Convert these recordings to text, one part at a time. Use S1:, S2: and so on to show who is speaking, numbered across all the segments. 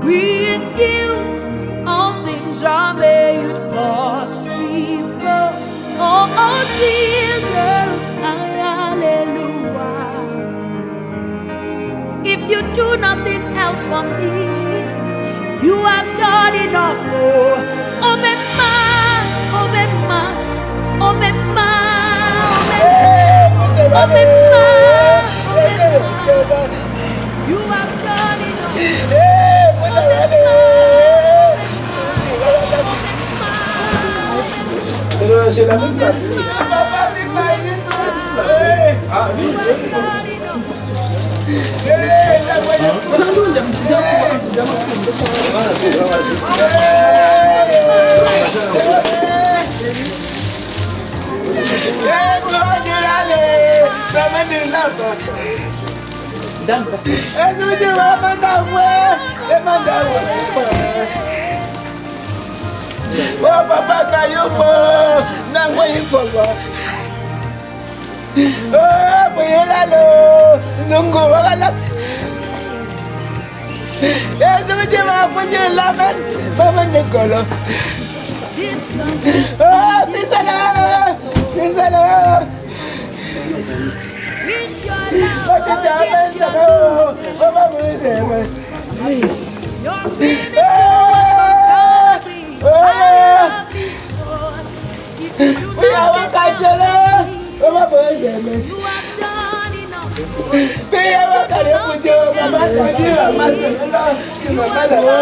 S1: With you, all things are made possible. Oh, Jesus, hallelujah. If you do nothing else for me, you have done enough. Oh, me ma, oh, me ma, oh, me ma, oh, me ma, you have done enough.
S2: C'est la même place.
S3: Oh, papa, Kayupo, Nango Ipogo. Oh, Puyelalo, Zungu, Wala. Yazujima, Puyelaman, Mama Nicolo. Oh, Pisana, Pisana. What is your we are one Kajala. Oh, my boy, you have done enough. We are one Kajala.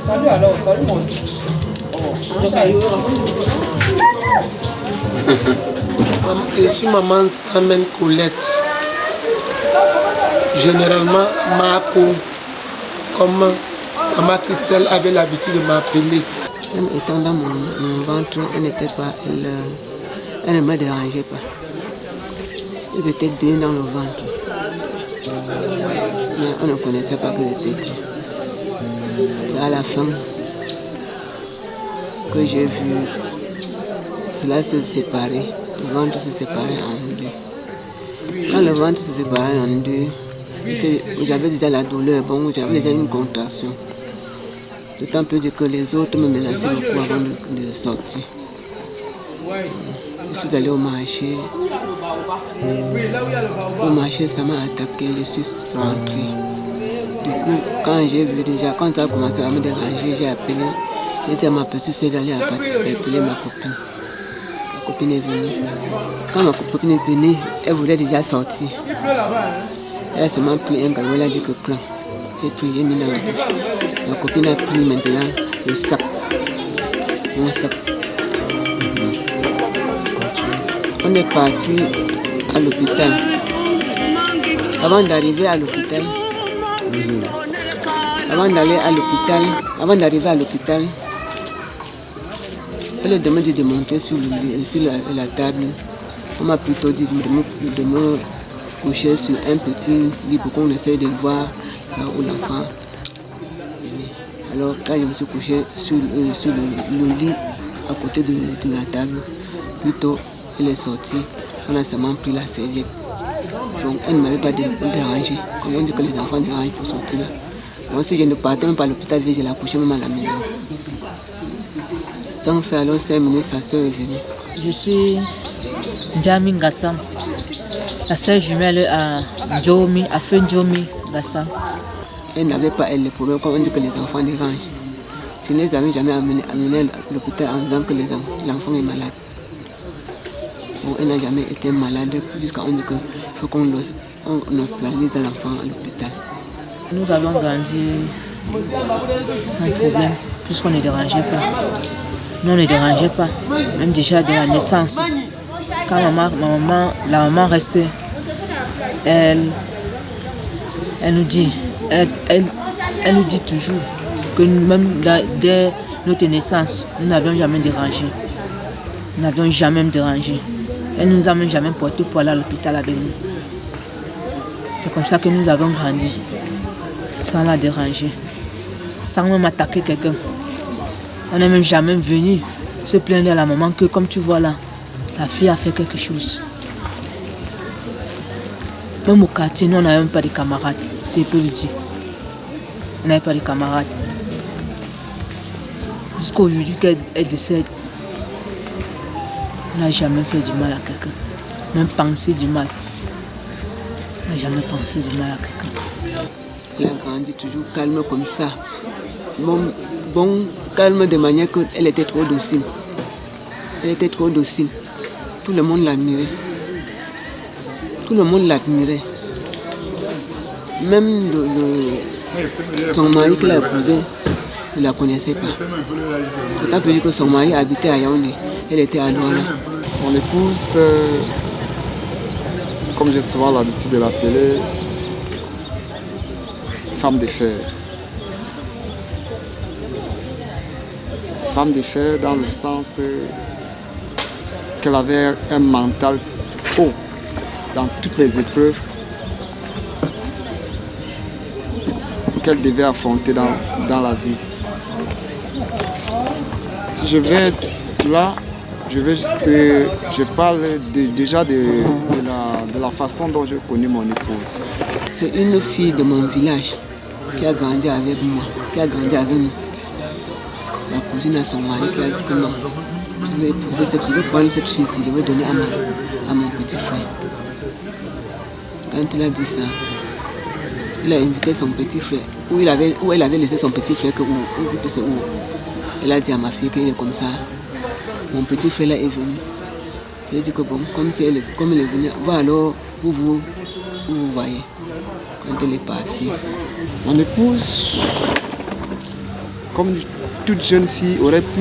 S3: Salut alors, salut moi aussi.
S2: Je suis maman Samen Colette. Généralement, Marco, comme maman Christelle avait l'habitude de m'appeler.
S4: Même étant dans mon ventre, elle n'était pas, elle ne me dérangeait pas. Ils étaient deux dans le ventre. Mais on ne connaissait pas qu'ils étaient deux. C'est à la fin que j'ai vu cela se séparer, le ventre se séparer en deux. Quand le ventre se séparait en deux, j'avais déjà la douleur, bon, j'avais déjà une contraction. D'autant plus que les autres me menaçaient beaucoup avant de sortir. Je suis allée au marché. Au marché, ça m'a attaqué, je suis rentrée. Du coup, quand j'ai vu déjà, quand ça a commencé à me déranger, j'ai appelé. J'ai dit à ma petite sœur d'aller appeler ma copine. Ma copine est venue. Quand ma copine est venue, elle voulait déjà sortir. Elle a seulement pris un galon, elle a dit que prends. J'ai pris, j'ai mis dans la bouche. Ma copine a pris maintenant le sac. Mon sac. On est parti à l'hôpital. Avant d'arriver à l'hôpital, avant d'arriver à l'hôpital, elle demande de monter sur la table. On m'a plutôt dit de me coucher sur un petit lit pour qu'on essaye de voir là où l'enfant est. Alors quand je me suis couché sur le lit à côté de la table, plutôt elle est sortie, on a seulement pris la serviette. Donc elle ne m'avait pas dérangé. Comme on dit que les enfants dérangent pour sortir là. Moi si je ne partais même pas à l'hôpital, je la couchais même à la maison. Ça me fait alors 5 minutes, sa soeur est venue.
S5: Je suis Djami Gassam, la soeur jumelle à Djomi, à Feu Djomi Gassam.
S4: Elle n'avait pas elle, les problèmes, comme on dit que les enfants dérangent. Je ne les avais jamais amenés à l'hôpital en disant que l'enfant est malade. Bon, elle n'a jamais été malade jusqu'à on dit qu'il faut qu'on hospitalise l'enfant à l'hôpital.
S5: Nous avons grandi sans problème, puisqu'on ne dérangeait pas. Nous, on ne dérangeait pas, même déjà de la naissance. Quand la maman restait, elle nous dit toujours que même dès notre naissance, nous n'avions jamais dérangé. Nous n'avions jamais dérangé. Elle ne nous a même jamais porté pour aller à l'hôpital avec nous. C'est comme ça que nous avons grandi, sans la déranger, sans même attaquer quelqu'un. On n'est même jamais venu se plaindre à la maman que, comme tu vois là, sa fille a fait quelque chose. Même au quartier, nous, on n'avait même pas de camarades, c'est peu le dire. On n'avait pas de camarades. Jusqu'à aujourd'hui qu'elle décède, on n'a jamais fait du mal à quelqu'un, même pensé du mal. On n'a jamais pensé du mal à quelqu'un.
S4: Elle a grandi toujours calme comme ça. Bon, calme de manière qu'elle était trop docile. Elle était trop docile. Tout le monde l'admirait. Tout le monde l'admirait. Même son mari qui l'a épousée ne la connaissait pas. Quand on peut dire que son mari habitait à Yaoundé, elle était à Douala.
S6: Mon épouse, comme j'ai souvent l'habitude de l'appeler, femme de fer. Femme de fer dans le sens qu'elle avait un mental haut dans toutes les épreuves qu'elle devait affronter dans la vie. Si je vais là, je parle déjà de la façon dont j'ai connu mon épouse.
S4: C'est une fille de mon village qui a grandi avec moi, qui a grandi avec nous. La cousine à son mari qui a dit que non, je vais épouser cette fille, je vais prendre cette fille-ci, je vais donner à mon petit frère. Quand il a dit ça, il a invité son petit frère, où elle avait laissé son petit frère, elle a dit à ma fille qu'il est comme ça. Mon petit frère là est venu. Il a dit que bon, comme elle est venue, va alors où vous voyez. Quand elle est partie.
S6: Mon épouse, comme toute jeune fille aurait pu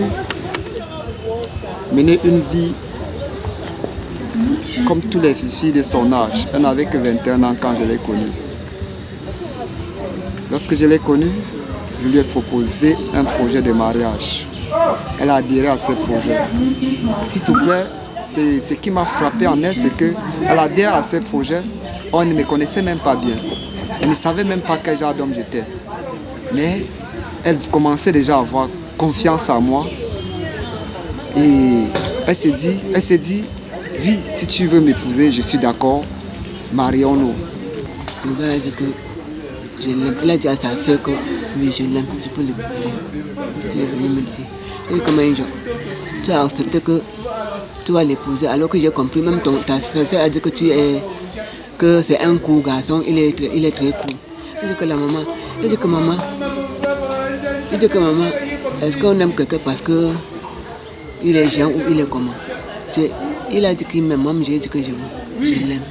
S6: mener une vie comme toutes les filles de son âge. Elle n'avait que 21 ans quand je l'ai connue. Lorsque je l'ai connue, je lui ai proposé un projet de mariage. Elle a adhéré à ce projet. S'il te plaît, ce qui m'a frappé en elle, c'est qu'elle adhère à ce projet. On ne me connaissait même pas bien. Elle ne savait même pas quel genre d'homme j'étais. Mais elle commençait déjà à avoir confiance en moi. Et elle s'est dit, oui, si tu veux m'épouser, je suis d'accord, marions-nous.
S4: Le gars a dit que je l'aime. Il a dit à sa soeur que oui, je l'aime, je peux l'épouser. Elle est venue me dire, oui, comment un jour, tu as accepté que tu vas l'épouser, alors que j'ai compris, même ta soeur a dit que c'est un court garçon, il est très court. Il dit que maman, est-ce qu'on aime quelqu'un parce que il est géant ou il est comment? Il a dit qu'il m'aime, moi j'ai dit que je l'aime.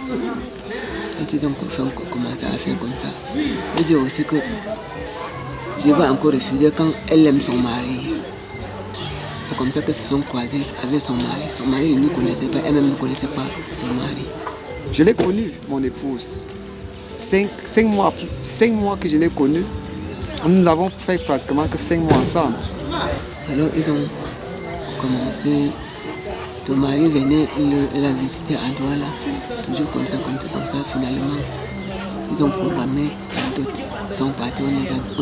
S4: Quand ils ont commencé à faire comme ça, je dis aussi que je vais encore refuser quand elle aime son mari. C'est comme ça qu'ils se sont croisés avec son mari. Son mari ne nous connaissait pas, elle-même ne connaissait pas le mari.
S6: Je l'ai connue, mon épouse. 5 mois que je l'ai connue, nous avons fait pratiquement que 5 mois ensemble.
S4: Alors ils ont commencé, le mari venait, elle a visité à Douala, toujours comme ça, finalement. Ils ont programmé la dot. Ils sont partis, on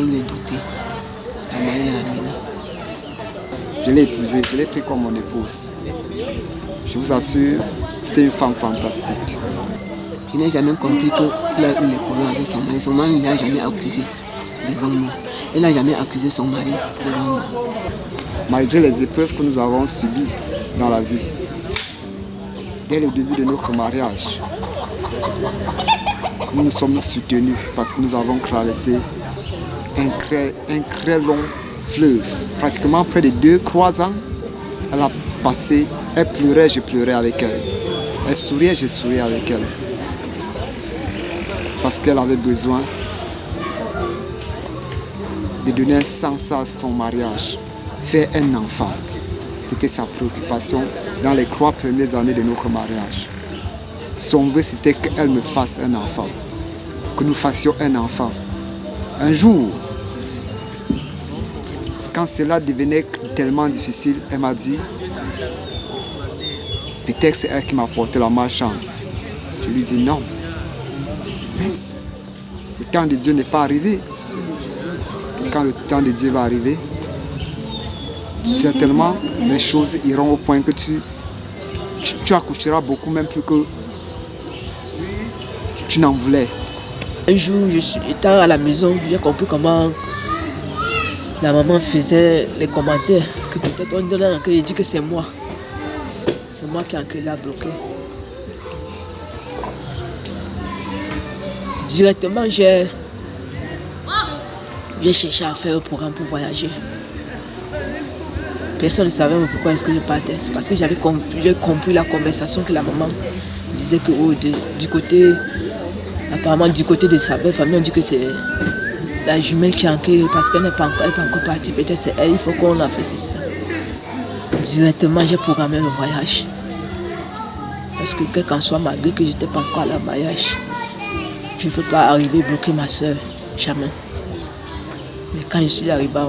S4: lui a doté. Le mari l'a amené.
S6: Je l'ai épousée, je l'ai pris comme mon épouse. Je vous assure, c'était une femme fantastique.
S4: Je n'ai jamais compris qu'il a eu les problèmes avec son mari. Son mari ne l'a jamais accusé devant moi. Elle n'a jamais accusé son mari devant moi.
S6: Malgré les épreuves que nous avons subies dans la vie, dès le début de notre mariage, nous nous sommes soutenus parce que nous avons traversé un très long fleuve. Pratiquement près de 2-3 ans, elle a passé Elle pleurait, je pleurais avec elle. Elle souriait, je souriais avec elle. Parce qu'elle avait besoin de donner un sens à son mariage, faire un enfant. C'était sa préoccupation dans les 3 premières années de notre mariage. Son vœu, c'était qu'elle me fasse un enfant, que nous fassions un enfant. Un jour, quand cela devenait tellement difficile, elle m'a dit, peut-être c'est elle qui m'a apporté la malchance. Je lui dis non. Laisse. Le temps de Dieu n'est pas arrivé. Et quand le temps de Dieu va arriver, certainement les choses iront au point que tu accoucheras beaucoup, même plus que tu n'en voulais.
S5: Un jour, j'étais à la maison, j'ai compris comment la maman faisait les commentaires, que peut-être on donne un dit que c'est moi. C'est moi qui l'a bloqué. Directement, j'ai cherché à faire un programme pour voyager. Personne ne savait pourquoi est-ce que je partais. C'est parce que j'ai compris la conversation que la maman disait que du côté, apparemment du côté de sa belle famille, on dit que c'est la jumelle qui est enquée parce qu'elle n'est pas encore partie. Peut-être c'est elle, il faut qu'on la fasse ça. Directement, j'ai programmé le voyage. Parce que quel qu'en soit, malgré que je n'étais pas encore à la mariage, je ne peux pas arriver à bloquer ma soeur, jamais. Mais quand je suis arrivé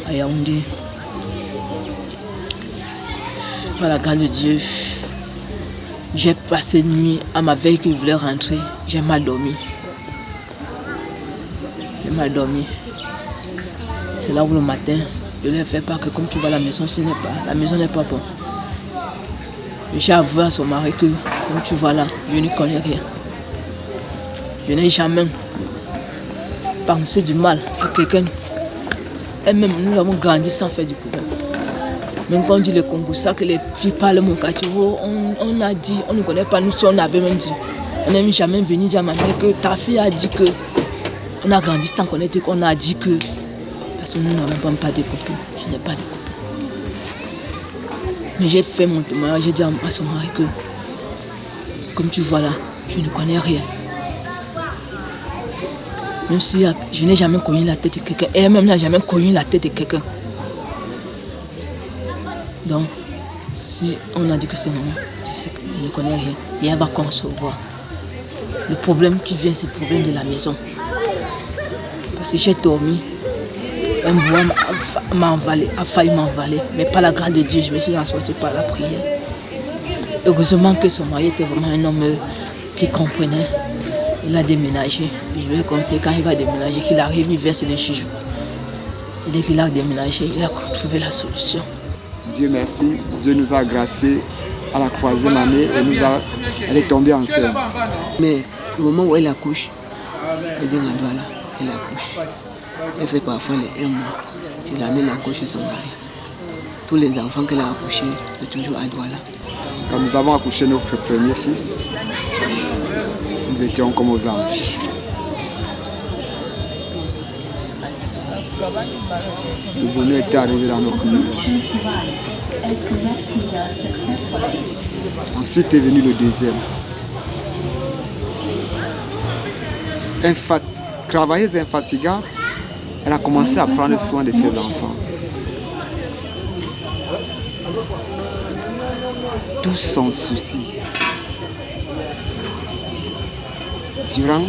S5: à Yaoundé, par la grâce de Dieu, j'ai passé une nuit à ma veille que je voulais rentrer. J'ai mal dormi. C'est là où le matin, je ne lui ai fait pas que comme tu vois la maison, la maison n'est pas bonne. J'ai avoué à son mari que, comme tu vois là, je ne connais rien. Je n'ai jamais pensé du mal à quelqu'un. Et même nous avons grandi sans faire du problème. Même quand on dit le Congo, ça que les filles parlent mon quartier, on a dit, on ne connaît pas, nous on avait même dit. On n'est jamais venu dire à ma mère que ta fille a dit que. On a grandi sans connaître qu'on a dit que. Parce que nous n'avons pas de copines. Je n'ai pas de copines. Mais j'ai fait mon témoignage, j'ai dit à son mari que, comme tu vois là, je ne connais rien. Même si je n'ai jamais connu la tête de quelqu'un, et elle-même n'a jamais connu la tête de quelqu'un. Donc, si on a dit que c'est maman, je sais que je ne connais rien, et elle va concevoir. Le problème qui vient, c'est le problème de la maison. Parce que j'ai dormi, un bois a failli m'envaler, mais par la grâce de Dieu, je me suis en sorti par la prière. Heureusement que son mari était vraiment un homme qui comprenait. Il a déménagé. Je lui ai conseillé quand il va déménager, qu'il arrive, il verse les juges. Et dès qu'il a déménagé, il a trouvé la solution.
S6: Dieu merci, Dieu nous a graciés à la 3e année et elle est tombée enceinte.
S4: Mais au moment où elle accouche, elle vient à Douala, elle accouche. Elle fait parfois les 1 mois. Je l'amène encore chez son mari. Tous les enfants qu'elle a accouchés, c'est toujours à Douala.
S6: Quand nous avons accouché notre premier fils, nous étions comme aux anges. Le bonheur était arrivé dans notre maison. Ensuite est venu le deuxième. Travailleuse infatigable, elle a commencé à prendre soin de ses enfants. Tout son souci. Durant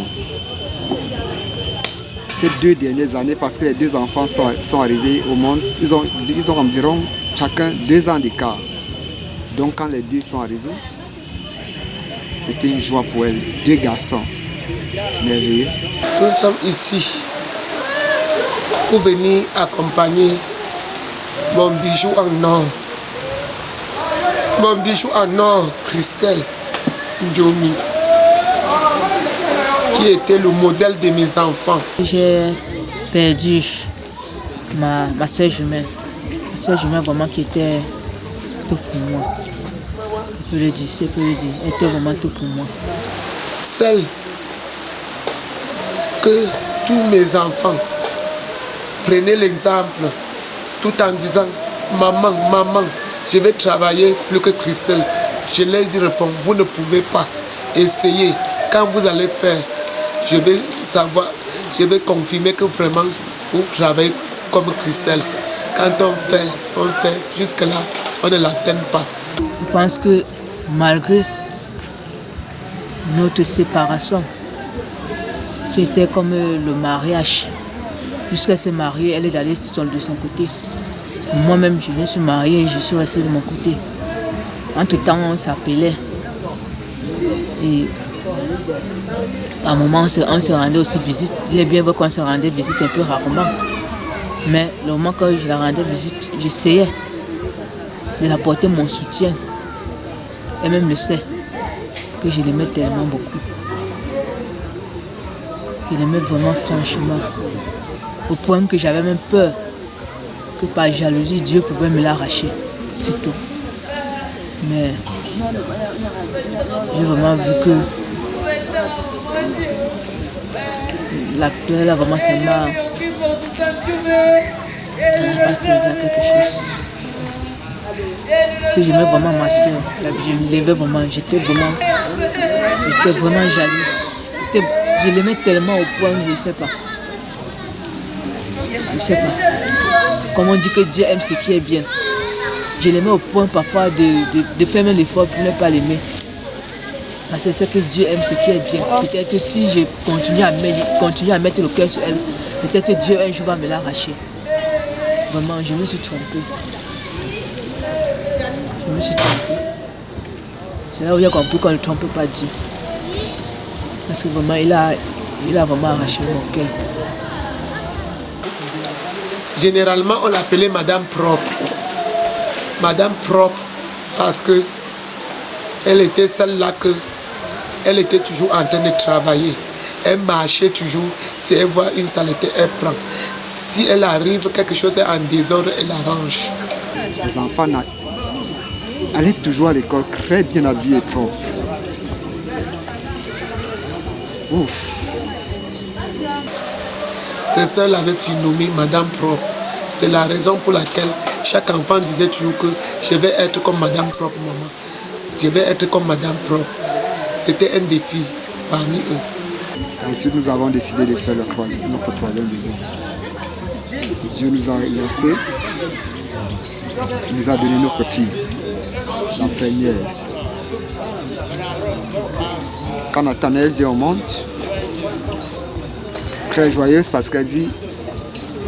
S6: ces 2 dernières années, parce que les 2 enfants sont arrivés au monde, ils ont environ chacun 2 ans d'écart. Donc quand les 2 sont arrivés, c'était une joie pour elle. 2 garçons. Merveilleux.
S2: Nous sommes ici pour venir accompagner mon bijou en or. Mon bijou en or, Christelle Ndjomi, qui était le modèle de mes enfants.
S5: J'ai perdu ma soeur jumelle. Ma soeur jumelle vraiment qui était tout pour moi. Je peux le dire, elle était vraiment tout pour moi.
S2: Celle que tous mes enfants prenaient l'exemple tout en disant maman, maman, je vais travailler plus que Christelle. Je leur dis, réponds, vous ne pouvez pas. Essayez. Quand vous allez faire, je vais savoir, je vais confirmer que vraiment, vous travaillez comme Christelle. Quand on fait, jusque-là, on ne l'atteint pas.
S5: Je pense que malgré notre séparation, qui était comme le mariage, jusqu'à se marier, elle est allée de son côté. Moi-même, je me suis mariée et je suis restée de mon côté. Entre-temps, on s'appelait. Et à un moment, on se rendait aussi visite. Il est bien vrai qu'on se rendait visite un peu rarement. Mais le moment que je la rendais visite, j'essayais de l'apporter mon soutien. Elle même le sait que je l'aimais tellement beaucoup. Je l'aimais vraiment franchement. Au point que j'avais même peur que par jalousie, Dieu pouvait me l'arracher si tôt. Mais j'ai vraiment vu que la peur là vraiment ça n'a pas servi à quelque chose. Que j'aimais vraiment ma soeur. Je l'aimais vraiment, j'étais vraiment jalouse. Je l'aimais tellement au point, je ne sais pas. Je ne sais pas. Comme on dit que Dieu aime ce qui est bien. Je l'aimais au point parfois de faire même l'effort pour ne pas l'aimer. Parce que c'est que Dieu aime ce qui est bien. Peut-être si je continue à mettre le cœur sur elle, peut-être Dieu un jour va me l'arracher. Vraiment, je me suis trompée. Je me suis trompée. C'est là où il a compris qu'on ne trompe pas Dieu. Parce que vraiment, il a vraiment arraché mon cœur.
S2: Généralement, on l'appelait Madame Propre. Madame Propre, parce que elle était celle-là que elle était toujours en train de travailler. Elle marchait toujours. Si elle voit une saleté, elle prend. Si elle arrive, quelque chose est en désordre, elle arrange.
S6: Les enfants allaient toujours à l'école très bien habillés et propres. Ouf.
S2: Ses sœurs l'avaient surnommée Madame Propre. C'est la raison pour laquelle chaque enfant disait toujours que je vais être comme Madame Propre, maman. Je vais être comme Madame Propre. C'était un défi parmi eux.
S6: Ensuite, nous avons décidé de faire notre troisième bébé. Dieu nous a lancé. Il nous a donné notre fille, la première. Quand Nathanaël vient au monde, très joyeuse parce qu'elle dit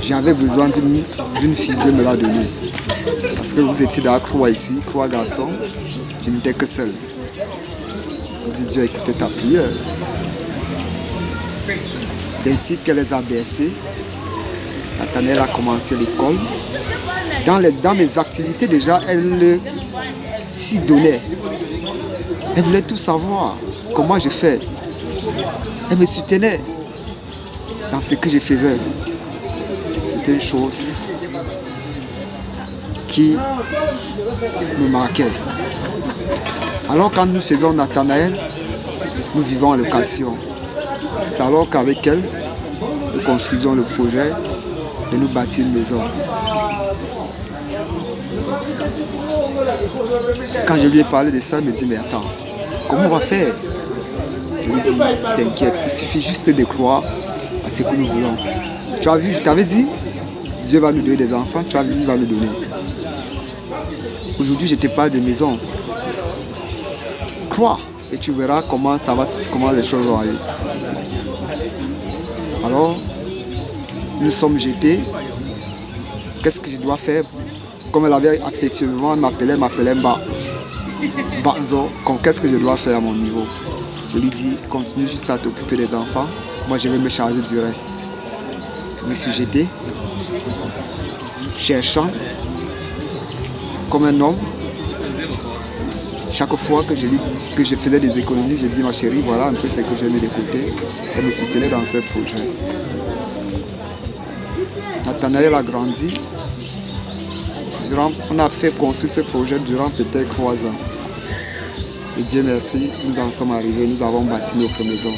S6: j'avais besoin d'une fille, Dieu me l'a donnée. Parce que vous étiez dans la croix ici, croix garçon, je n'étais que seul. Je dis Dieu a écouté ta prière. C'est ainsi qu'elle les a bercés. Nathanaël a commencé l'école. Dans mes activités déjà, elle s'y donnait. Elle voulait tout savoir, comment je fais. Elle me soutenait dans ce que je faisais. C'était une chose qui me marquait. Alors quand nous faisons Nathanaël, nous vivons en location. C'est alors qu'avec elle, nous construisons le projet de nous bâtir une maison. Quand je lui ai parlé de ça, elle me dit mais attends, comment on va faire? Je lui ai dit t'inquiète, il suffit juste de croire à ce que nous voulons. Tu as vu, je t'avais dit, Dieu va nous donner des enfants, tu as vu, il va nous donner. Aujourd'hui, je te parle de maison. Crois et tu verras comment les choses vont aller. Alors, nous sommes jetés. Qu'est-ce que je dois faire? Comme elle avait affectueusement, elle m'appelait Banzo. Qu'est-ce que je dois faire à mon niveau? Je lui dis, continue juste à t'occuper des enfants. Moi, je vais me charger du reste. Je me suis jeté, cherchant, comme un homme. Chaque fois que je lui dis que je faisais des économies, je dis ma chérie, voilà un peu ce que j'ai mis de côté. Elle me soutenait dans ce projet. Nathanaël a grandi. On a fait construire ce projet durant peut-être 3 ans. Et Dieu merci, nous en sommes arrivés, nous avons bâti notre maison.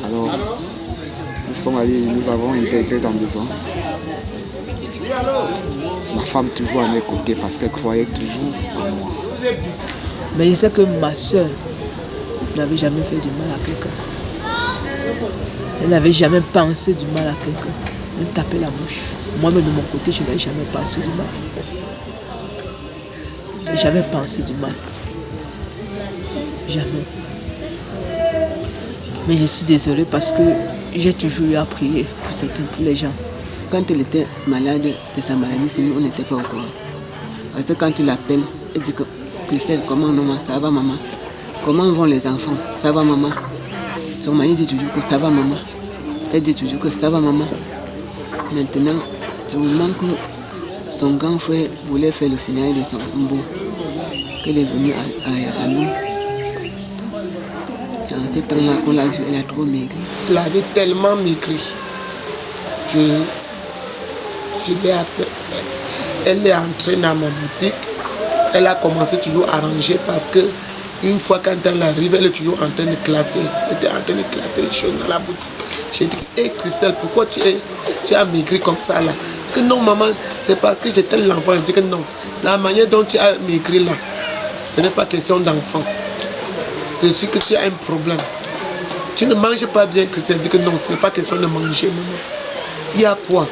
S6: Alors, nous sommes allés, nous avons intégré dans la maison. Ma femme toujours à mes côtés parce qu'elle croyait toujours en moi.
S5: Mais je sais que ma soeur n'avait jamais fait du mal à quelqu'un. Elle n'avait jamais pensé du mal à quelqu'un. Elle tapait la bouche. Moi-même de mon côté, je n'avais jamais pensé du mal. Je n'ai jamais pensé du mal. Jamais. Mais je suis désolée parce que j'ai toujours eu à prier pour les gens.
S4: Quand elle était malade de sa maladie, sinon on n'était pas au courant. Parce que quand tu l'appelles, elle dit que Christelle, comment maman, ça va maman? Comment vont les enfants? Ça va maman? Son mari dit toujours que ça va maman. Elle dit toujours que ça va maman. Maintenant, c'est au moment que son grand frère voulait faire le funérail de son beau, qu'elle est venue à nous. C'est en ce temps-là qu'on l'a vue, elle a trop maigri.
S2: Elle avait tellement maigri. Je l'ai appelée. Elle est entrée dans ma boutique. Elle a commencé toujours à ranger parce que une fois quand elle arrive, elle est toujours en train de classer. Elle était en train de classer les choses dans la boutique. J'ai dit, hé Christelle, pourquoi tu as maigri comme ça là? Elle dit que non maman, c'est parce que j'étais l'enfant. Elle dit que non, la manière dont tu as maigri là, ce n'est pas question d'enfant. C'est sûr que tu as un problème. Tu ne manges pas bien, Christelle. Elle dit que non, ce n'est pas question de manger maman. Il y a quoi?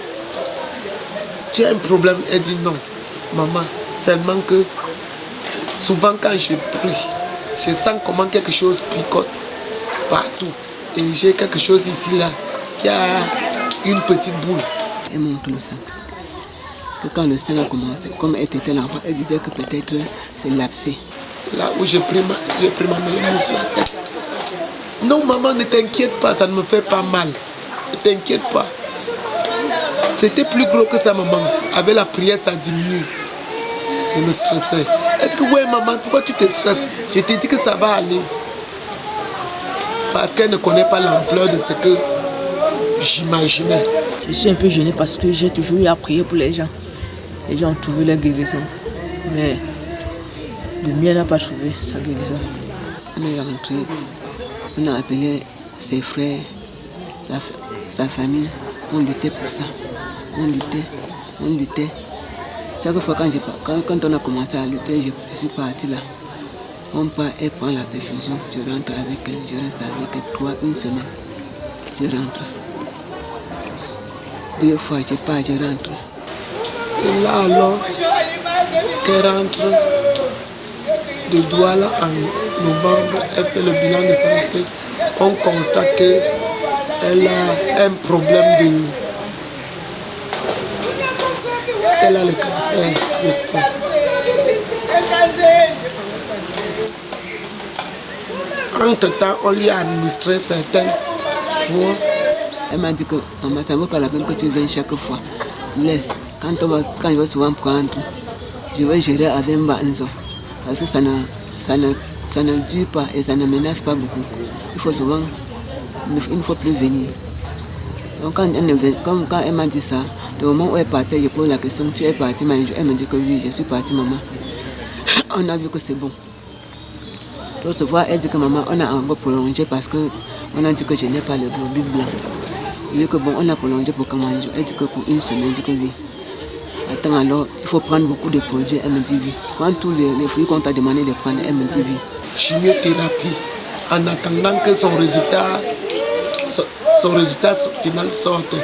S2: Tu as un problème? Elle dit non, maman, seulement que souvent quand je prie, je sens comment quelque chose picote partout. Et j'ai quelque chose ici là, qui a une petite boule.
S4: Elle montre le sang. Que quand le sang a commencé, comme elle était l'enfant, elle disait que peut-être c'est l'abcès.
S2: C'est là où j'ai pris ma main sur la tête. Non maman, ne t'inquiète pas, ça ne me fait pas mal. Ne t'inquiète pas. C'était plus gros que ça maman. Avec la prière, ça diminue. Je me stressais. Elle dit que ouais maman, pourquoi tu te stresses? Je t'ai dit que ça va aller. Parce qu'elle ne connaît pas l'ampleur de ce que j'imaginais.
S5: Je suis un peu gênée parce que j'ai toujours eu à prier pour les gens. Les gens ont trouvé leur guérison. Mais le mien n'a pas trouvé sa guérison.
S4: On est rentré, on a appelé ses frères, sa famille. On luttait pour ça. On luttait. Chaque fois quand on a commencé à lutter, je suis partie là. On part, elle prend la perfusion, je rentre avec elle, je reste avec elle une semaine. Je rentre. 2 fois, je pars, je rentre.
S2: C'est là alors qu'elle rentre de Douala en novembre, elle fait le bilan de santé. On constate qu'elle a un problème de... Elle a le cancer du sein. Entre-temps, on lui a administré certains soins.
S4: Elle m'a dit que maman, ça ne vaut pas la peine que tu viennes chaque fois. Laisse. Quand je vais souvent prendre, je vais gérer avec Mbanzo. Parce que ça ne dure pas et ça ne menace pas beaucoup. Il faut souvent, il ne faut plus venir. Donc quand elle m'a dit ça, le moment où elle partait, je pose la question, tu es partie, elle me dit que oui, je suis partie maman. On a vu que c'est bon. Donc ce soir, elle dit que maman, on a encore prolongé parce qu'on a dit que je n'ai pas le globule blanc. Je dis que bon, on a prolongé pour comment je. Elle dit que pour une semaine, elle dit que oui. Attends alors, il faut prendre beaucoup de produits, elle me dit oui. Prends tous les fruits qu'on t'a demandé de prendre, elle me dit oui.
S2: Chimiothérapie, en attendant que son résultat final sorte.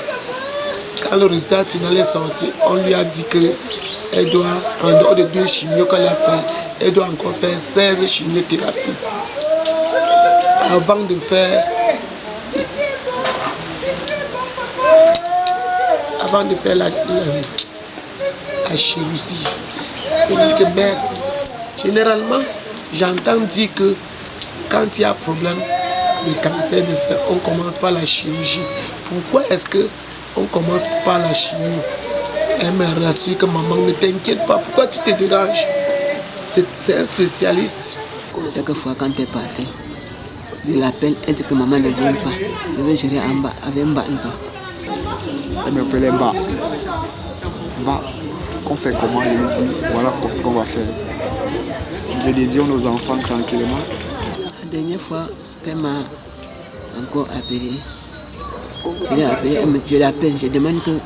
S2: Quand le résultat final est sorti, on lui a dit qu'elle doit, en dehors de 2 chimios qu'elle a fait, elle doit encore faire 16 chimiothérapies. Avant de faire la chirurgie. Je dis que merde. Généralement, j'entends dire que quand il y a un problème de cancer de sein, on commence par la chirurgie. Pourquoi est-ce qu'on commence par la chimie? Elle me rassure que maman, ne t'inquiète pas. Pourquoi tu te déranges? C'est un spécialiste.
S4: Chaque fois quand elle partait, je l'appelle, elle dit que maman ne vient pas. Je vais gérer en bas avec Mbanzo.
S6: Elle m'appelait Mba. Mba, qu'on fait comment? Je lui dis, voilà ce qu'on va faire. Nous aidions nos enfants tranquillement.
S4: La dernière fois qu'elle m'a encore appelé, je l'ai appelé, je l'appelle, je demande que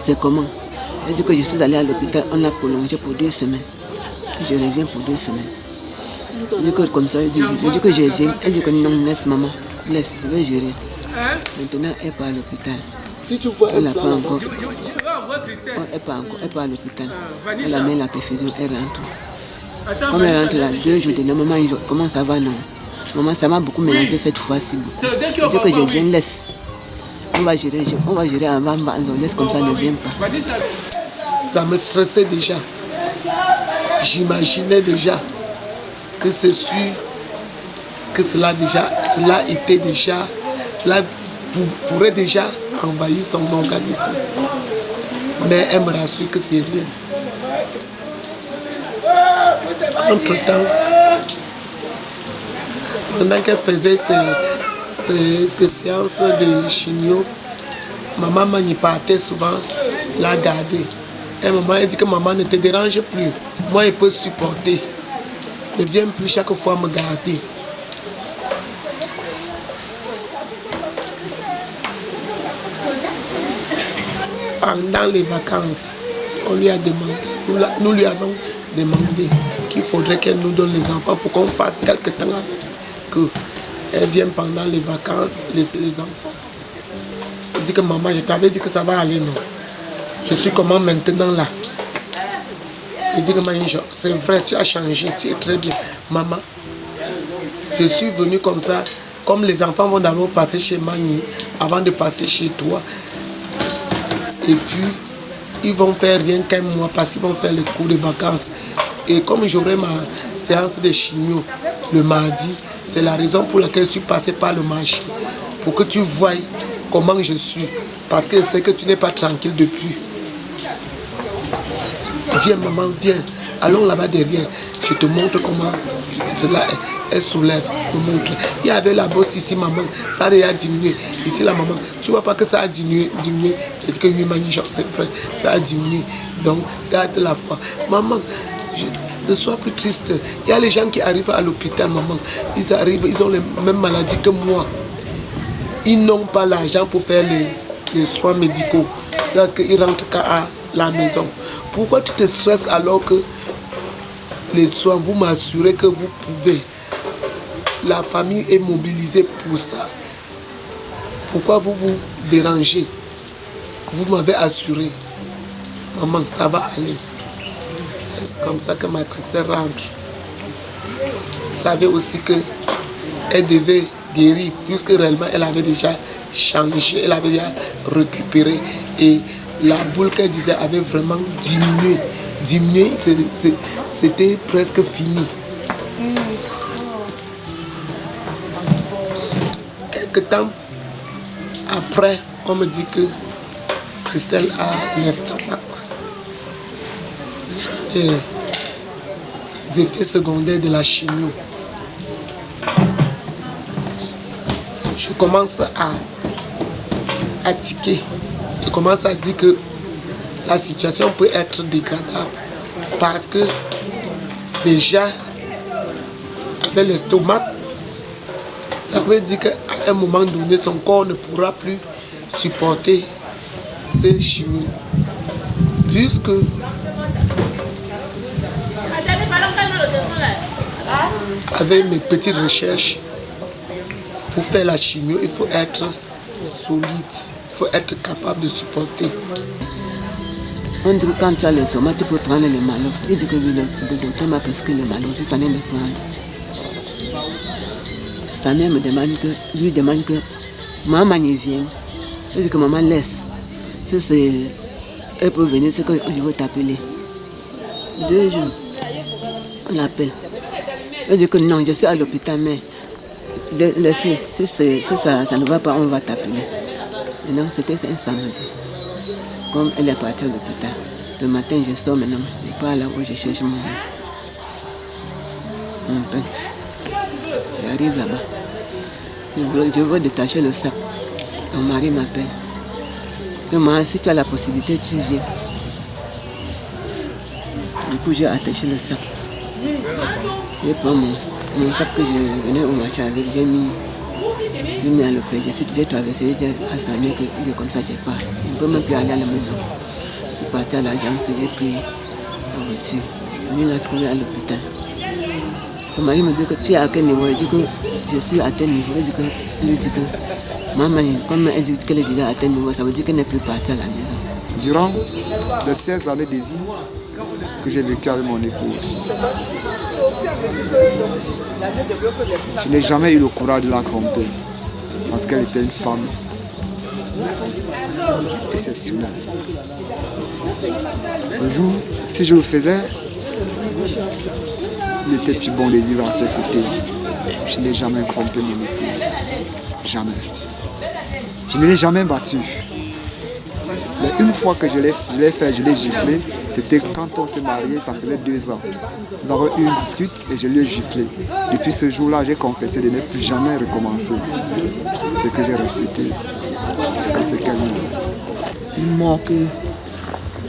S4: c'est comment. Elle dit que je suis allée à l'hôpital, on a prolongé pour 2 semaines. Que je reviens pour 2 semaines. Elle dit que comme ça, elle dit que je viens. Elle dit que non, laisse maman, laisse, je vais gérer. Maintenant, elle part à l'hôpital.
S2: Si tu vois,
S4: Elle n'a pas encore. Elle part à l'hôpital. Elle amène la perfusion, elle rentre. Comme elle rentre là, 2 jours de maman, comment ça va, non? Maman, ça m'a beaucoup mélangé cette fois-ci. Elle dit que je viens, laisse. On va gérer avant, on laisse comme ça, ne viens pas.
S2: Ça me stressait déjà. J'imaginais déjà que c'est sûr que cela était déjà, cela pourrait déjà envahir son organisme. Mais elle me rassure que c'est rien. Entre-temps, pendant qu'elle faisait ces séances de chimio, maman m'y souvent la garder. Et maman a dit que maman ne te dérange plus. Moi, elle peut supporter. Ne viens plus chaque fois me garder. Pendant les vacances, on lui a demandé, nous lui avons demandé qu'il faudrait qu'elle nous donne les enfants pour qu'on passe quelques temps avec. Qu'elle vienne pendant les vacances laisser les enfants. Elle dit que maman, je t'avais dit que ça va aller, non? Je suis comment maintenant là? Il dit que c'est vrai, tu as changé, tu es très bien. Maman, je suis venu comme ça, comme les enfants vont d'abord passer chez Mani avant de passer chez toi. Et puis, ils vont faire rien qu'un mois parce qu'ils vont faire les cours de vacances. Et comme j'aurai ma séance de chimio le mardi, c'est la raison pour laquelle je suis passé par le marché. Pour que tu voies comment je suis. Parce que c'est que tu n'es pas tranquille depuis. Viens maman, viens. Allons là-bas derrière. Je te montre comment cela elle soulève. Me montre. Il y avait la bosse ici, maman. Ça a déjà diminué. Ici, la maman. Tu vois pas que ça a diminué. Je dis que oui, maman, c'est vrai. Ça a diminué. Donc, garde la foi. Maman, ne sois plus triste. Il y a les gens qui arrivent à l'hôpital, maman. Ils arrivent, ils ont les mêmes maladies que moi. Ils n'ont pas l'argent pour faire les soins médicaux. Parce qu'ils rentrent qu'à la maison. Pourquoi tu te stresses alors que les soins, vous m'assurez que vous pouvez? La famille est mobilisée pour ça. Pourquoi vous vous dérangez? Vous m'avez assuré. Maman, ça va aller. C'est comme ça que ma Christelle rentre. Elle savait aussi qu'elle devait guérir, puisque réellement elle avait déjà changé, elle avait déjà récupéré. Et la boule qu'elle disait avait vraiment diminué. C'était presque fini. Quelques temps après, on me dit que Christelle a l'estomac. Ce sont les effets secondaires de la chimio. Je commence à tiquer. Je commence à dire que la situation peut être dégradable parce que déjà avec l'estomac, ça veut dire qu'à un moment donné, son corps ne pourra plus supporter ces chimios. Puisque avec mes petites recherches, pour faire la chimio, il faut être solide, il faut être capable de supporter.
S4: On dit que quand tu as l'estomac, tu peux prendre le malox. Il dit que le docteur m'a prescrit le malox, je t'en ai de prendre. Sa mère me demande lui demande que maman y vienne. Il dit que maman laisse. Si c'est, elle peut venir, c'est que je veux t'appeler. 2 jours, on l'appelle. Elle dit que non, je suis à l'hôpital, mais laissez, si ça ne va pas, on va t'appeler. Et donc c'était un samedi. Comme elle est partie à l'hôpital. Le matin, je sors maintenant. Je ne pas là où je cherche mon pain. J'arrive là-bas. Je veux détacher le sac. Son mari m'appelle. Maman, si tu as la possibilité, tu viens. Du coup, j'ai attaché le sac. J'ai pris mon sac que je venais au marché avec. J'ai mis à l'hôpital. J'ai traversé, j'ai dit à sa mère que comme ça, je pars. Je ne peux même plus aller à la maison. Je suis partie à l'agence et j'ai pris la voiture. On l'a trouvé à l'hôpital. Son mari me dit que tu es à quel niveau? Il dit que je suis à tel niveau. Je lui dis que maman, comme elle dit qu'elle est déjà à tel niveau, ça veut dire qu'elle n'est plus partie à la maison.
S6: Durant les 16 années de vie que j'ai vécu avec mon épouse, je n'ai jamais eu le courage de la tromper parce qu'elle était une femme exceptionnelle. Un jour, si je le faisais, il était plus bon de vivre à ses côtés. Je n'ai jamais trompé mon épouse. Jamais. Je ne l'ai jamais battue. Mais une fois que je l'ai fait, je l'ai giflé, c'était quand on s'est mariés, ça faisait 2 ans. Nous avons eu une dispute et je lui ai giflé. Depuis ce jour-là, j'ai confessé de ne plus jamais recommencer. Ce que j'ai respecté jusqu'à ce qu'elle meure.
S5: Une mort que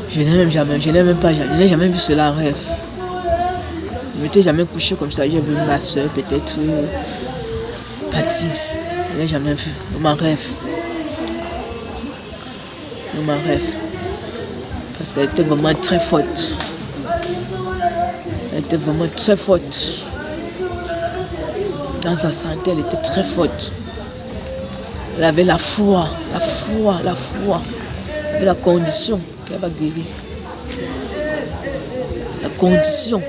S5: je n'ai jamais vu cela en rêve. Je ne m'étais jamais couché comme ça. J'ai vu ma soeur peut-être partie. Je n'ai jamais vu. Dans mon rêve. Dans mon rêve. Parce qu'elle était vraiment très forte. Elle était vraiment très forte. Dans sa santé, elle était très forte. Elle avait la foi. Elle avait la condition qu'elle va guérir. La condition.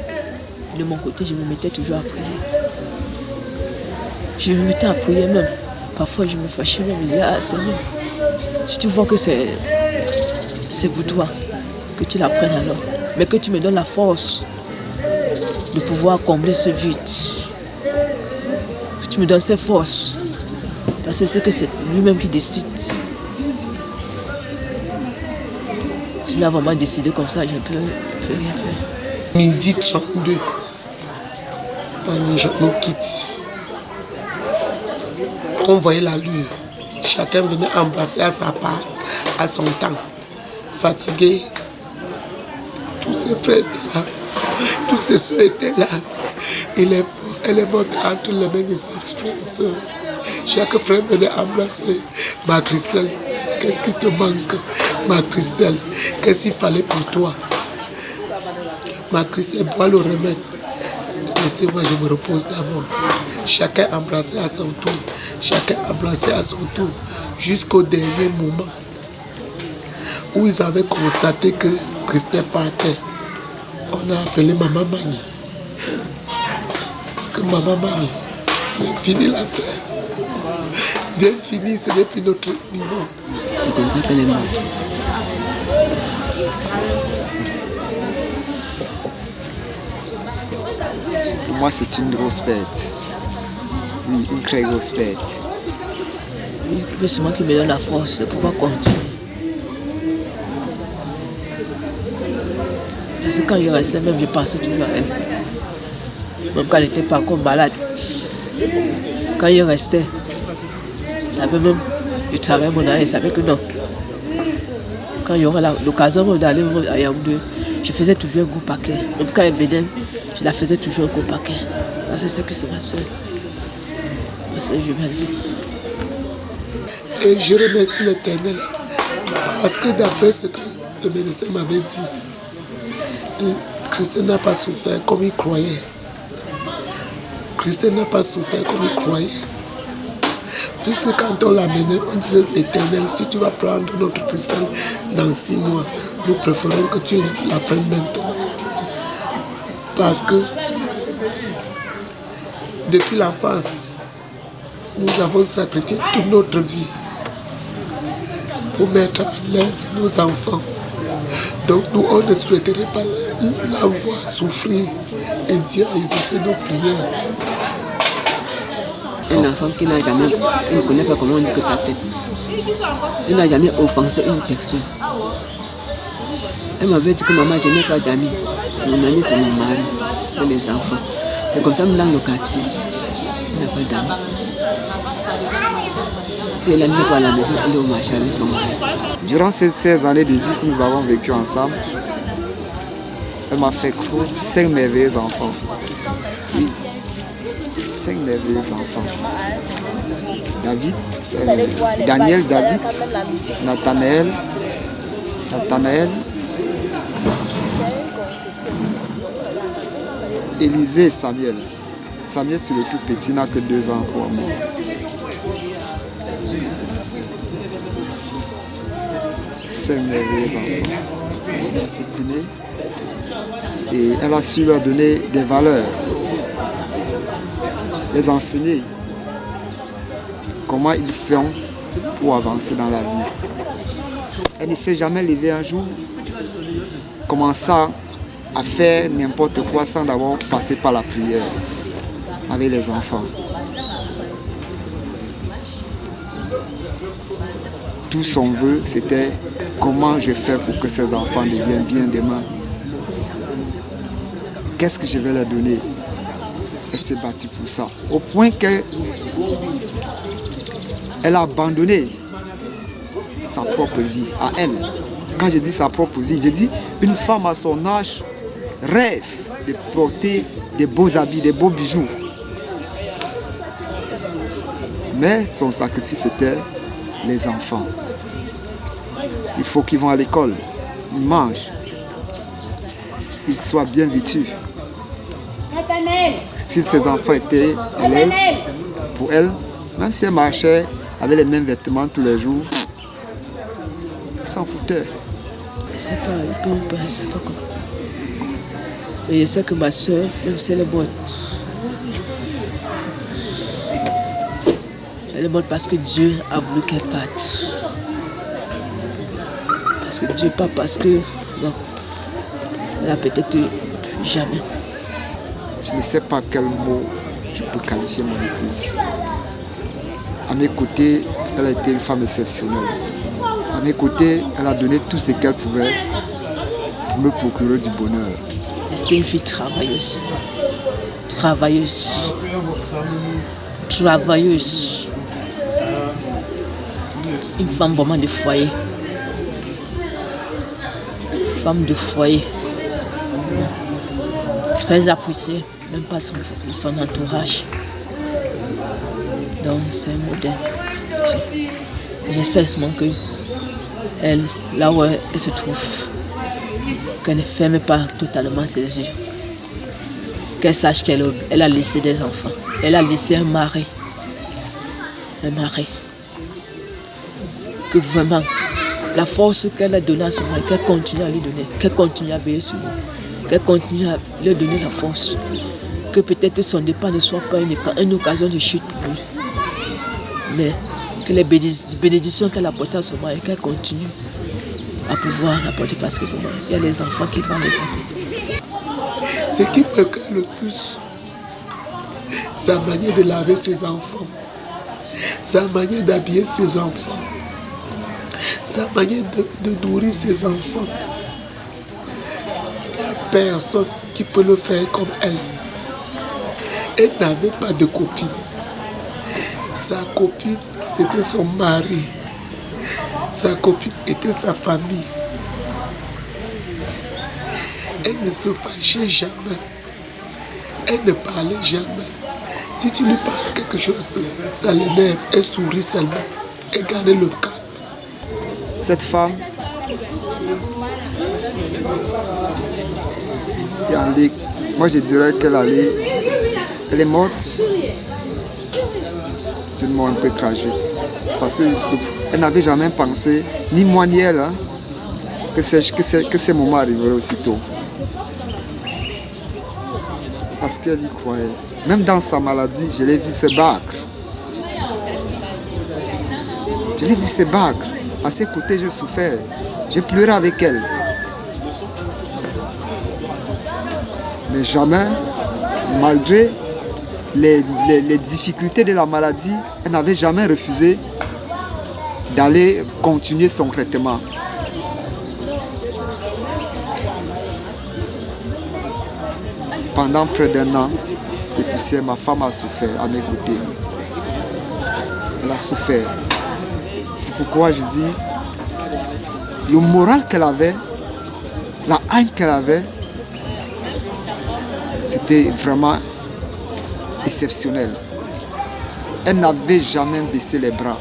S5: De mon côté, je me mettais toujours à prier. Je me mettais à prier même. Parfois, je me fâchais même. Je disais, ah Seigneur, si tu vois que c'est pour toi, que tu la prennes alors. Mais que tu me donnes la force de pouvoir combler ce vide. Que tu me donnes cette force. Parce que c'est que c'est lui-même qui décide. S'il a vraiment décidé comme ça, je ne peux rien faire.
S2: Midi 32. Je nous quitte. On voyait la lune. Chacun venait embrasser à sa part, à son temps. Fatigué. Tous ses frères étaient là. Tous ses soeurs étaient là. Elle est morte entre les mains de ses frères et soeurs. Chaque frère venait embrasser. Ma Christelle, qu'est-ce qui te manque? Ma Christelle, qu'est-ce qu'il fallait pour toi? Ma Christelle, bois le remède. Laissez-moi, je me repose d'abord. Chacun embrassé à son tour. Chacun embrassé à son tour. Jusqu'au dernier moment où ils avaient constaté que Christelle partait. On a appelé Maman Mani. Que Maman Mani vient finir l'affaire. Viens finir, ce n'est plus notre niveau.
S4: C'est comme ça qu'elle est morte.
S6: Pour moi, c'est une grosse bête. Oui, une très grosse bête.
S5: Oui, c'est moi qui me donne la force de pouvoir continuer. Parce que quand je restais, même je pensais toujours à elle. Même quand elle n'était pas encore malade. Quand je restais, j'avais même, je travaillais mon âge, je savais que non. Quand il y aurait l'occasion d'aller à Yaoundé, je faisais toujours un gros paquet. Même quand elle venait, je la faisais toujours un gros paquet. Parce que c'est que c'est ma soeur. Ma soeur jumelle.
S2: Et je remercie l'Éternel. Parce que d'après ce que le médecin m'avait dit, Christelle n'a pas souffert comme il croyait. Christelle n'a pas souffert comme il croyait. Puisque quand on l'amenait, on disait l'Éternel, si tu vas prendre notre Christelle dans 6 mois, nous préférons que tu la prennes maintenant. Parce que depuis l'enfance, nous avons sacrifié toute notre vie pour mettre à l'aise nos enfants. Donc nous, on ne souhaiterait pas la voir souffrir et Dieu a exaucé nos prières.
S4: Un enfant qui n'a jamais, qui ne connaît pas comment on dit que ta tête. Il n'a jamais offensé une personne. Elle m'avait dit que maman, je n'ai pas d'amis. Mon ami, c'est mon mari et les enfants. C'est comme ça, même dans le quartier. Elle n'a pas d'amis. Si elle n'est pas à la maison, elle est au marché avec son mari.
S6: Durant ces 16 années de vie que nous avons vécues ensemble, elle m'a fait croire 5 merveilleux enfants. Oui, 5 merveilleux enfants. Daniel, David, Nathanaël, Élisée et Samuel. Samuel, c'est le tout petit, n'a que 2 ans pour moi. C'est merveilleux enfants, disciplinés, et elle a su leur donner des valeurs, les enseigner comment ils font pour avancer dans la vie. Elle ne s'est jamais levée un jour, commençant à faire n'importe quoi sans d'abord passer par la prière avec les enfants. Tout son vœu, c'était comment je fais pour que ces enfants deviennent bien demain. Qu'est-ce que je vais leur donner? Elle s'est battue pour ça. Au point qu'elle a abandonné sa propre vie à elle. Quand je dis sa propre vie, je dis une femme à son âge rêve de porter des beaux habits, des beaux bijoux. Mais son sacrifice était les enfants. Il faut qu'ils vont à l'école, ils mangent, ils soient bien vêtus. Si ces enfants étaient à l'aise, pour elle, même si elle marchait avec les mêmes vêtements tous les jours, elle s'en foutait.
S5: Je sais pas, je sais pas comment. Mais je sais que ma soeur, même si elle est morte, elle est morte parce que Dieu a voulu qu'elle parte. Parce que Dieu, pas parce que, bon, elle a peut-être plus jamais.
S6: Je ne sais pas quel mot je peux qualifier mon épouse. À mes côtés, elle a été une femme exceptionnelle. À mes côtés, elle a donné tout ce qu'elle pouvait pour me procurer du bonheur.
S5: C'était une fille travailleuse. Travailleuse. Travailleuse. Une femme vraiment de foyer. Femme de foyer. Très appréciée, même pas son entourage. Donc c'est un modèle. J'espère seulement que elle, là où elle se trouve, qu'elle ne ferme pas totalement ses yeux. Qu'elle sache qu'elle a laissé des enfants. Elle a laissé un mari. Un mari. Que vraiment, la force qu'elle a donnée à son mari, qu'elle continue à lui donner, qu'elle continue à veiller sur lui, qu'elle continue à lui donner la force. Que peut-être son départ ne soit pas une occasion de chute pour lui. Mais que les bénédictions qu'elle a apportées à son mari, qu'elle continue à pouvoir l'apporter parce que vraiment, il y a les enfants qui vont regarder.
S2: Ce qui me craint le plus, sa manière de laver ses enfants, sa manière d'habiller ses enfants, sa manière de nourrir ses enfants. Il n'y a personne qui peut le faire comme elle. Elle n'avait pas de copine. Sa copine, c'était son mari. Sa copine était sa famille. Elle ne se fâchait jamais. Elle ne parlait jamais. Si tu lui parles quelque chose, ça l'énerve. Elle sourit seulement. Elle gardait le calme.
S6: Cette femme, moi je dirais elle est morte d'une mort un peu tragique. Parce qu'elle n'avait jamais pensé, ni moi ni elle, que ces moments arriveraient aussitôt. Parce qu'elle y croyait. Même dans sa maladie, je l'ai vu se battre. Je l'ai vu se battre. À ses côtés, je souffrais. J'ai pleuré avec elle. Mais jamais, malgré les difficultés de la maladie, elle n'avait jamais refusé d'aller continuer son traitement. Pendant près d'1 an, et puis ma femme a souffert à mes côtés. Elle a souffert. C'est pourquoi je dis, le moral qu'elle avait, la haine qu'elle avait, c'était vraiment exceptionnel. Elle n'avait jamais baissé les bras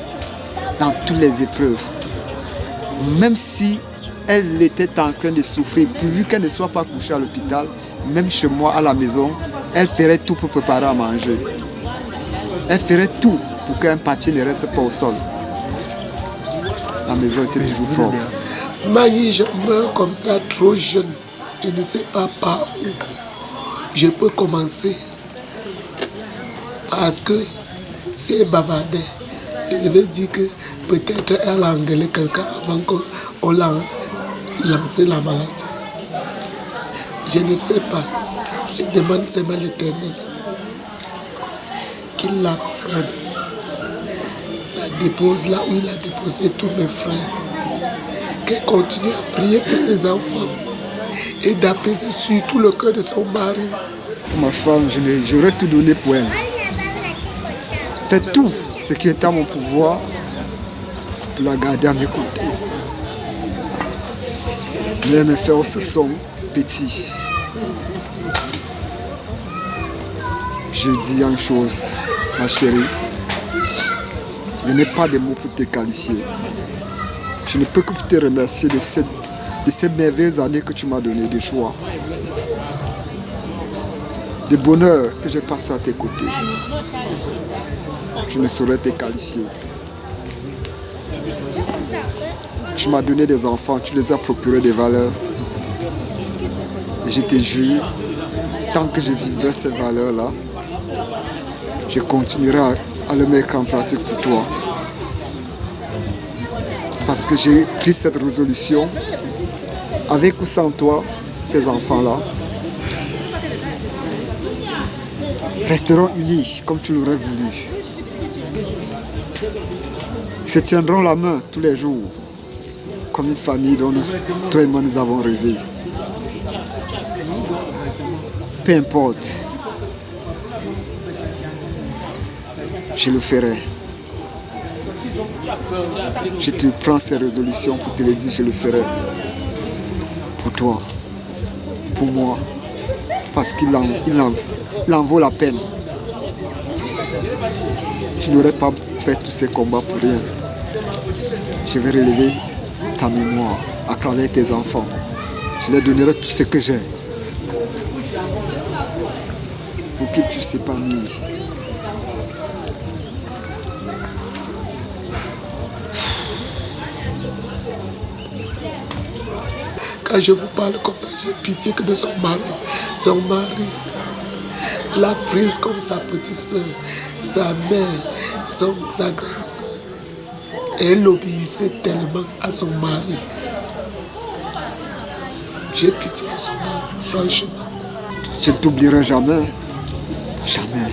S6: dans toutes les épreuves. Même si elle était en train de souffrir. Pourvu qu'elle ne soit pas couchée à l'hôpital, même chez moi à la maison, elle ferait tout pour préparer à manger. Elle ferait tout pour qu'un papier ne reste pas au sol. La maison était toujours propre.
S2: Mani, je meurs comme ça trop jeune. Je ne sais pas par où je peux commencer. Parce que si elle bavardait, je vais dire que peut-être elle a engueulé quelqu'un avant qu'on l'a lancé la maladie. Je ne sais pas. Je demande seulement l'Éternel qu'il la prenne, la dépose là où il a déposé tous mes frères. Qu'elle continue à prier pour ses enfants et d'apaiser surtout le cœur de son mari.
S6: Ma femme, j'aurais tout donné pour elle. Fait tout ce qui est à mon pouvoir pour la garder à mes côtés. Mais mes forces sont petits. Je dis une chose, ma chérie. Je n'ai pas de mots pour te qualifier. Je ne peux que te remercier de ces merveilleuses années que tu m'as données de joie, de bonheur que j'ai passé à tes côtés. Je ne saurais te qualifier. Tu m'as donné des enfants, tu les as procurés des valeurs. Et je te jure, tant que je vivrai ces valeurs-là, je continuerai à le mettre en pratique pour toi. Parce que j'ai pris cette résolution, avec ou sans toi, ces enfants-là resteront unis comme tu l'aurais voulu. Se tiendront la main tous les jours, comme une famille dont toi et moi nous avons rêvé. Peu importe, je le ferai. Je te prends ces résolutions pour te le dire, je le ferai. Pour toi, pour moi, parce qu'il en vaut la peine. Tu n'aurais pas fait tous ces combats pour rien. Je vais relever ta mémoire à travers tes enfants. Je leur donnerai tout ce que j'ai pour qu'ils puissent s'épanouir.
S2: Quand je vous parle comme ça, j'ai pitié que de son mari. Son mari l'a prise comme sa petite soeur, sa mère, sa grande soeur. Et elle obéissait tellement à son mari. J'ai pitié de son mari, franchement.
S6: Je ne t'oublierai jamais. Jamais.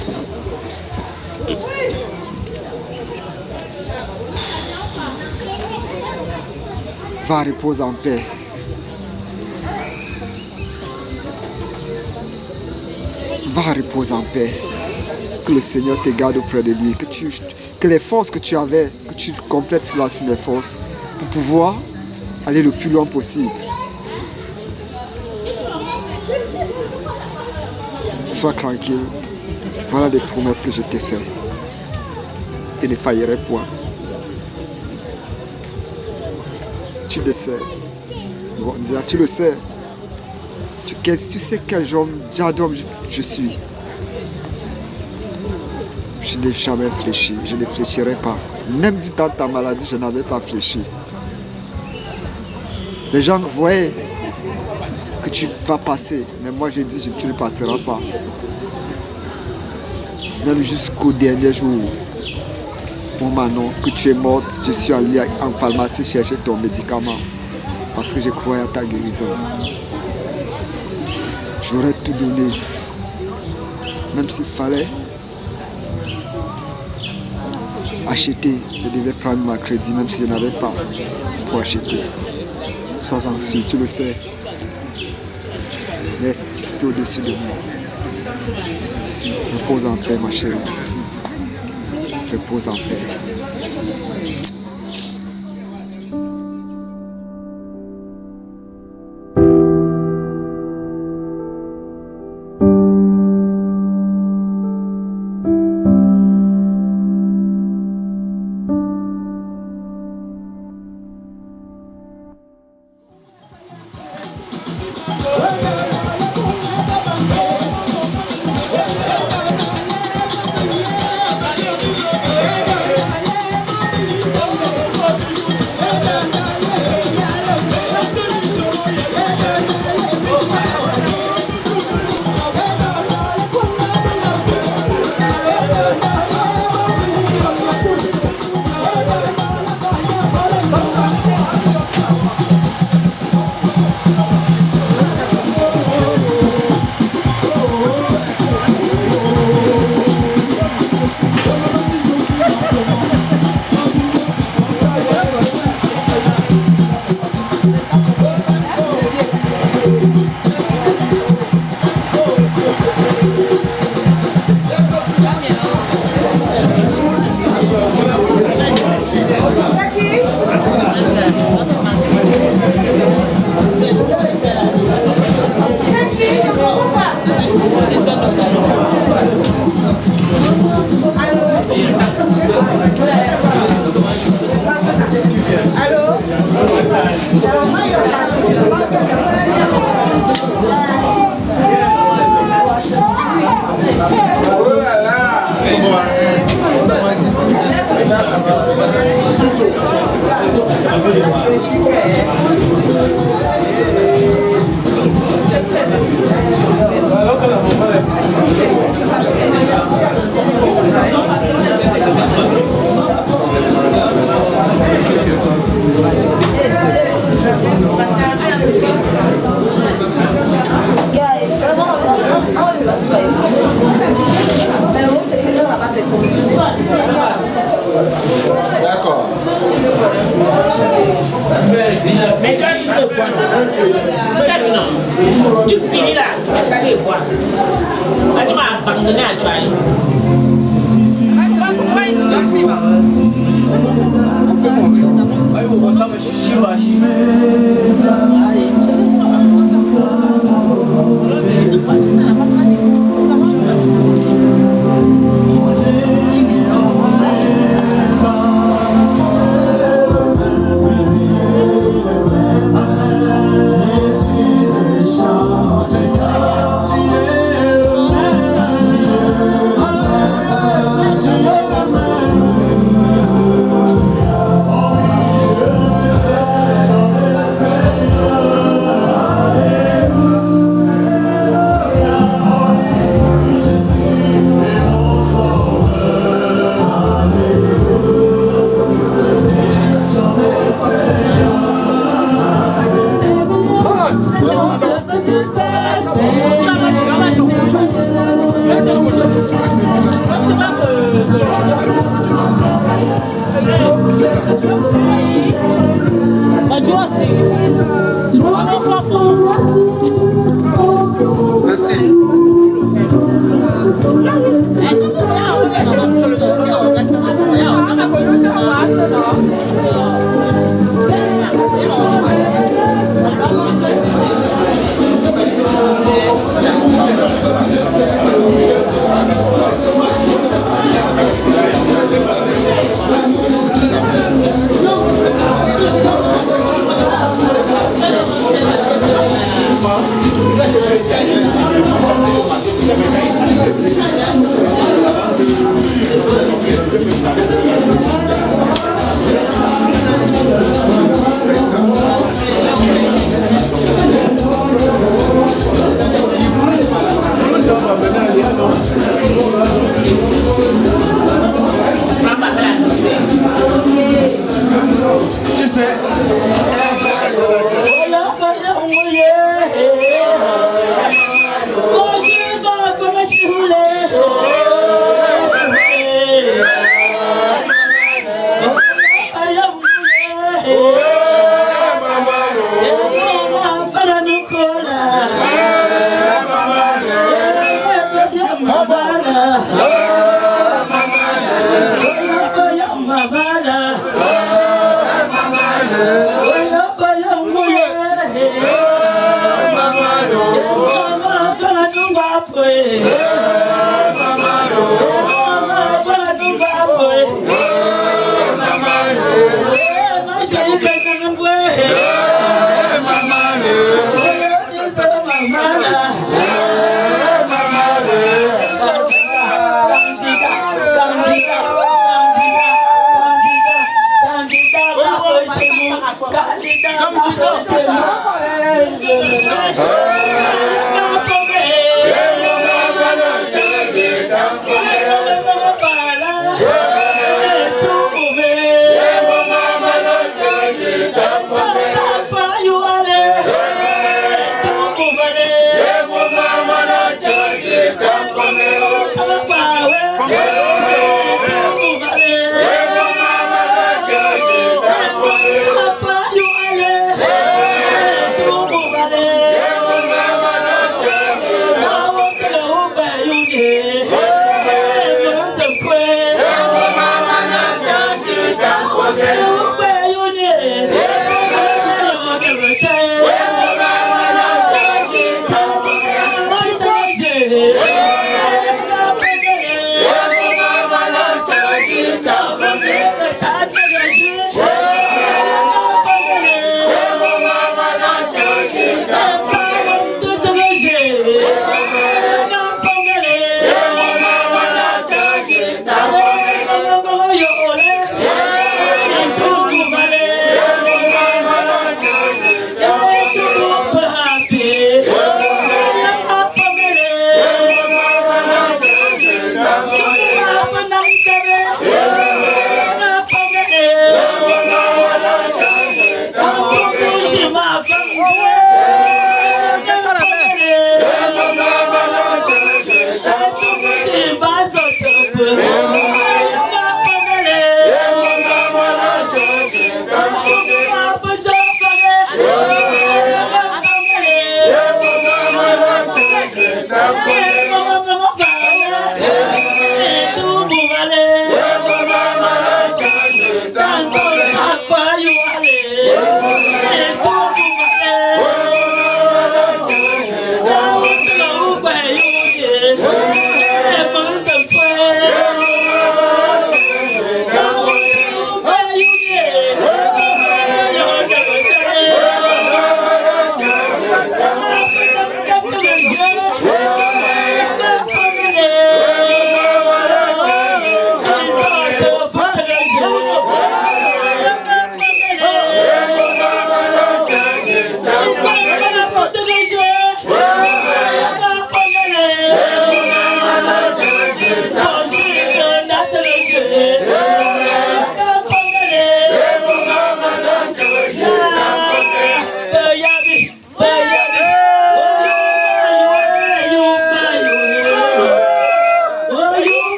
S6: Va reposer en paix. Va reposer en paix. Que le Seigneur te garde auprès de lui. Que les forces que tu avais, que tu complètes cela sur mes forces pour pouvoir aller le plus loin possible. Sois tranquille. Voilà les promesses que je t'ai faites. Je ne faillirai point. Tu le sais. Bon, tu le sais. Tu sais quel genre d'homme je suis. Je n'ai jamais fléchi. Je ne fléchirai pas. Même du temps de ta maladie, je n'avais pas fléchi. Les gens voyaient que tu vas passer. Mais moi, j'ai dit, tu ne passeras pas. Même jusqu'au dernier jour, mon Manon, que tu es morte, je suis allé en pharmacie chercher ton médicament. Parce que je croyais à ta guérison. J'aurais tout donné. Même s'il fallait acheter, je devais prendre ma crédit, même si je n'avais pas pour acheter. Sois-en sûr, tu le sais. Laisse, tu es au-dessus de moi. Repose en paix, ma chérie. Repose en paix.
S3: quoi. Tu finis là, ça que quoi. Tu m'as abandonné à toi.
S7: Come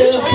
S3: chérie.